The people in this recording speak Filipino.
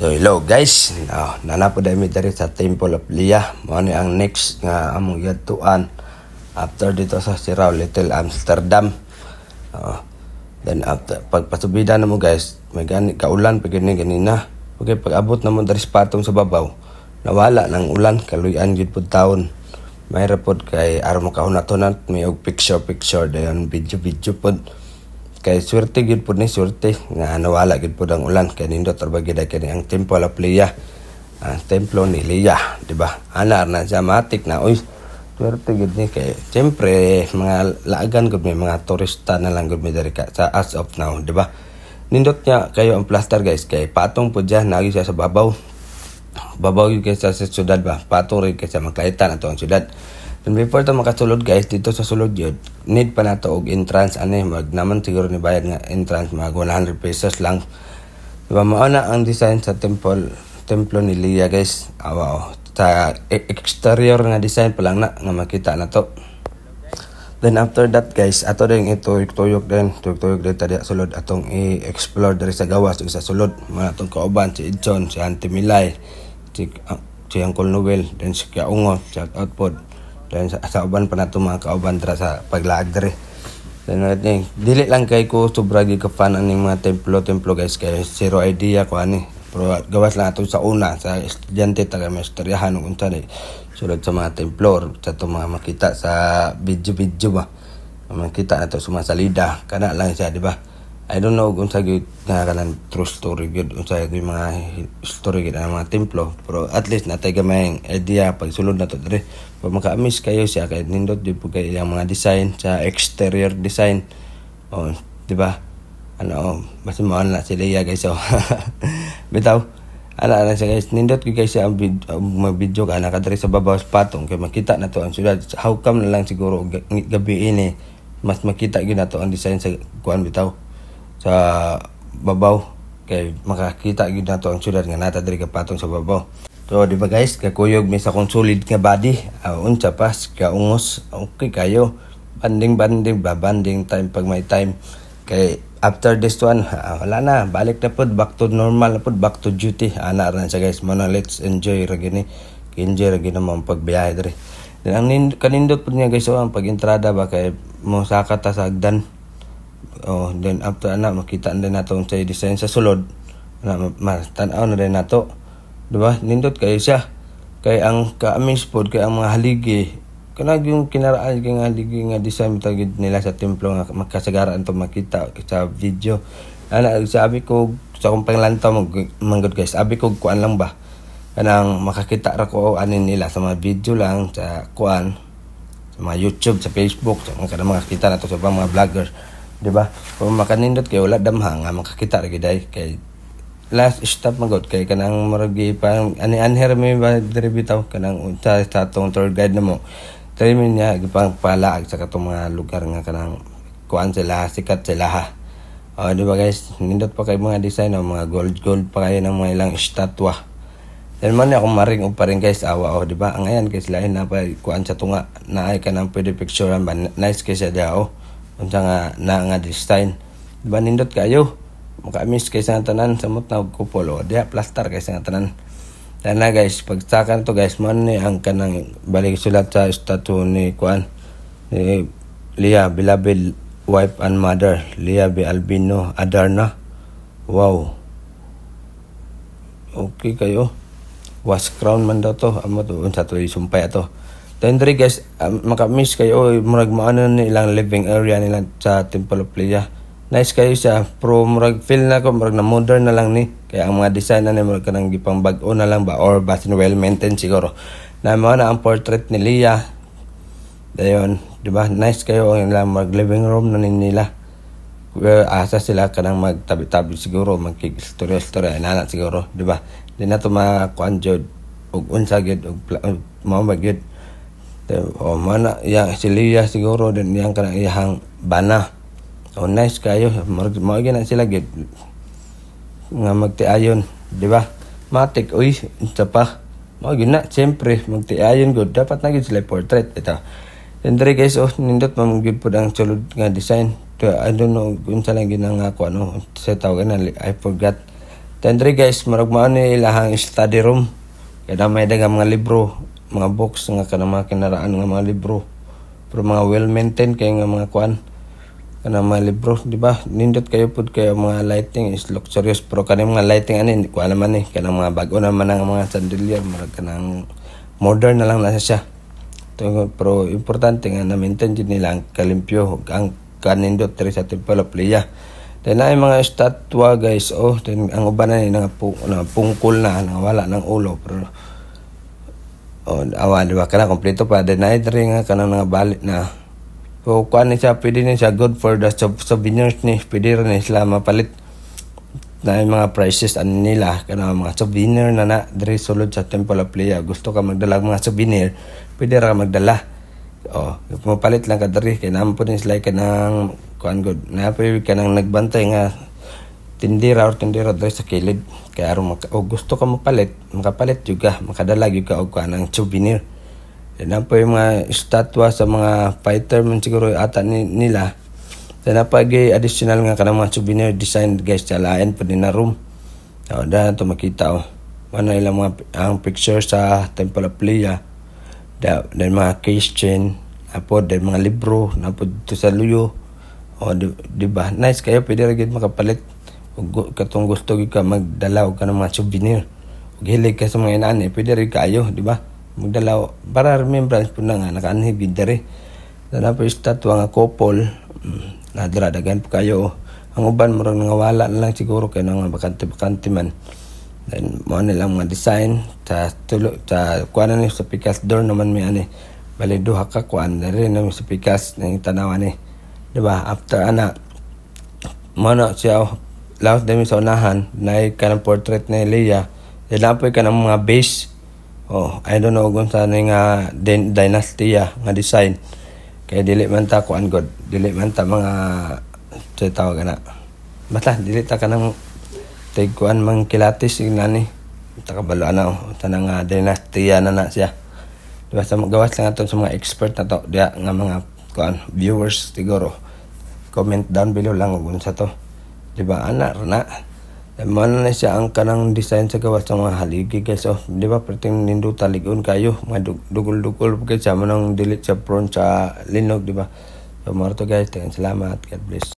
Hello guys, nanapod dami diri sa Temple of Leah. Mao ni ang next nga among yadtuan after dito sa Sirao Little Amsterdam. Then after pagpasubida na mo guys, may gani kaulan pag ganina. Okay, pag abot na mo diri sa patong sa babaw, nawala ng ulan, kaluyan gid pud taon. May report kay aron mo kahunat-hunat, may og picture dayon video pod. Kay swerte gid pud ni swerte nga nawala gid pud ang ulan kay nindot arbagi day kani ang Temple of Leah. Templo ni Leah, di ba? Ana na siya matik na oy. Swerte gid ni kay siyempre mga laagan gud may mga turista na lang gud mi diri ka sa as of now, di ba? Nindot niya kayo ang plaster guys kay patong pud siya nagi siya sa babaw. Babaw yun kay sa syudad ba? Patong rin kay sa makaitan ato ang syudad. And before to makasulod guys, dito sa sulod yun, need pa na to og entrance, mag naman siguro ni bayad nga entrance, mga 100 pesos lang. Diba, mauna ang design sa templo ni Leah guys. Sa exterior na design pa lang na, nga makita na to. Then after that guys, ato rin tuyok din tadi sulod, atong i-explore dari sa gawas, sa sulod, mga atong kauban, si Edson, si Auntie Milay, si Uncle Noel, then si Kaungo, si Outpod. Dan sa uban pa nato mga kauban dira sa paglaag diri. Dan dili lang kay ko sobra gi ka fan aning mga templo guys kay zero idea ko ani. Pero gawas lang ato sa una sa estudyante taga masteryahan ug unta ni sulod sa mga templo sa to mga makita sa video ba. Makita nato sa mga salida kana lang siya di ba? I don't know kung sa gyud nga kanan true story gyud unsa gyud mga story gyud ang mga templo, pero at least natay gamay idea pag sulod nato diri. Pag maka-miss kayo siya kay nindot di po kay ang mga design sa exterior design. Di ba? Basta mo na si Leah guys. Bitaw. Ana siya guys, nindot gyud guys ang mag-video ka nakadiri sa babaw sa patong kay makita nato ang syudad. How come na lang siguro gabi ini mas makita gyud nato ang design sa kuan bitaw sa babaw kay makakita gyud nato ang syudad nga nata diri ka patong sa babaw. So di ba guys, kakuyog may sa kong solid nga body, unsa pa kaungos, okay kayo. Banding time pag may time. Kay after this one, wala na, balik na pod, back to normal na pod, back to duty. Ana ra siya guys, muna let's enjoy ra gini. Enjoy ra gini mo pagbiyahe diri. Then ang kanindot pod niya guys, ang pag-entrada ba kay mo sakata sa hagdan. Then after makita din nato ang design sa sulod. Tan-aw na din nato. Diba? Nindot kayo siya. Kay ang ka-amaze pod kay ang mga haligi. Kanag yung kinaraan kay nga haligi nga design tagid nila sa templo nga makasagaraan to makita sa video. Sabi ko sa akong panglantaw manggod guys. Sabi ko kuan lang ba. Kanang makakita ra ko anin nila sa mga video lang sa kuan sa mga YouTube, sa Facebook, sa mga makakita na to sa mga vlogger. Diba? Kung makanindot kayo wala damha nga makakita ra gid kay last stop magod kay kanang maragi pa ani-anher mi ba diri bitaw kanang unsa sa atong tour guide namo. Try mi niya gipang palaag sa katong mga lugar nga kanang kuan sila sikat sila ha. Di ba guys, nindot pa kay mga design mga gold pa kay ng mga ilang estatwa. Then man ako maring og pa rin guys awa di ba? Ang ayan kay sila na pa kuan sa tunga na ay kanang pwede picturean ba nice kay siya daw. Unsa nga design. Di ba nindot kayo? Maka-miss kay sa tanan samot na og kupol diha plaster kay sa tanan. Dana guys, pagsakan to guys man ni ang kanang balik sulat sa statue ni kuan ni Leah, beloved wife and mother, Leah B. Albino Adarna. Wow. Okay kayo. Was crown man daw to. Amo to unsa to isumpay ato. Then guys, maka-miss kayo murag maano ni ilang living area nila sa Temple of Leah. Nice kayo siya, pero murag feel na ko murag na modern na lang ni kaya ang mga design na ni murag kanang gipang bag-o na lang ba or basin well maintained siguro na mao na ang portrait ni Leah dayon di ba nice kayo ang ilang murag living room na nila asa sila kanang magtabi-tabi siguro magkig-story ana siguro di ba di na to makuan jud og unsa gid og mao magyud mana yang si Leah siguro din yang kanang iyang bana. So nice kayo, mao gyud sila gid nga magtiayon, di ba? Matik uy, unsa pa? Mao gyud na, siyempre magtiayon gud dapat na gyud sila portrait ito. Then guys, nindot man gyud pud ang sulod nga design. I don't know unsa lang gyud nga ako sa tawag na I forgot. Then diri guys, murag mao ni ilahang study room. Kaya may daghang mga libro, mga books nga kanang mga kinaraan nga mga libro. Pero mga well maintained kay nga mga kuan kanang mga libro, di ba? Nindot kayo pud kayo mga lighting is luxurious, pero kanang mga lighting ani kuan naman ni kanang mga bago naman ang mga chandelier, murag kanang modern na lang na siya. Pero importante nga na maintain jud nila ang kalimpyo ang kanindot diri sa Temple of Liyah. Then ay mga estatwa guys, then ang uban na nga pungkol na wala ng ulo, pero awa di ba kana kompleto pa. Then ay diri nga kanang nga balik na so kuan ni siya, pwede ni siya good for the souvenirs ni, pwede rin sila mapalit na yung mga prices nila kanang mga souvenir na diri sulod sa Temple of Liyah. Gusto ka magdala mga souvenir, pwede ra magdala. Mapalit lang ka diri kay naman po din sila kanang kuan good na pwede ka nang nagbantay nga tindira diri sa kilid kay aron gusto ka makapalit juga, makadala gyud ka og kanang souvenir. Then po yung mga estatwa sa mga fighter man siguro ata nila. Then napagay additional nga kanang mga souvenir design guys sa lain pa din na room. Dahil ito makita ano ilang mga ang picture sa Temple of Liyah. Then mga keychain, then mga libro na po dito sa luyo. Diba? Nice kayo, pwede rin makapalit. Katong gusto ka magdala ka ng mga souvenir. Hilig ka sa mga inaan, pwede rin kayo, diba? Magdala para remembrance po na nga nakaanhig diri. Then po yung statwa nga couple, nadradagan po kayo. Ang uban mo nga wala na lang siguro kayo nga bakante man. Then mo nilang mga design sa kuan ni sa pikas door naman may ani bali duha ka kuan diri na sa pikas ning tanawan ni, di ba? After ana mo na siya laos demi sa unahan na kanang portrait ni Liyah. Then napoy kanang mga base, I don't know kung saan nga dynasty nga design kay dili man ta kuan god, dili man ta mga tawag na basta dili ta kanang kuan mang kilatis nani takabalo ana tanang dynasty na siya, diba? Sa gawas lang aton sa mga expert na to dia nga mga kuan viewers siguro comment down below lang kung sa to, diba? Ana na man na siya ang kanang design sa gawas sa mga haligi guys, diba? Perting nindo taligon kayo mga dugol-dugol pagka sa manang delete sa prawn sa linog, diba? So mo to guys, salamat, God bless.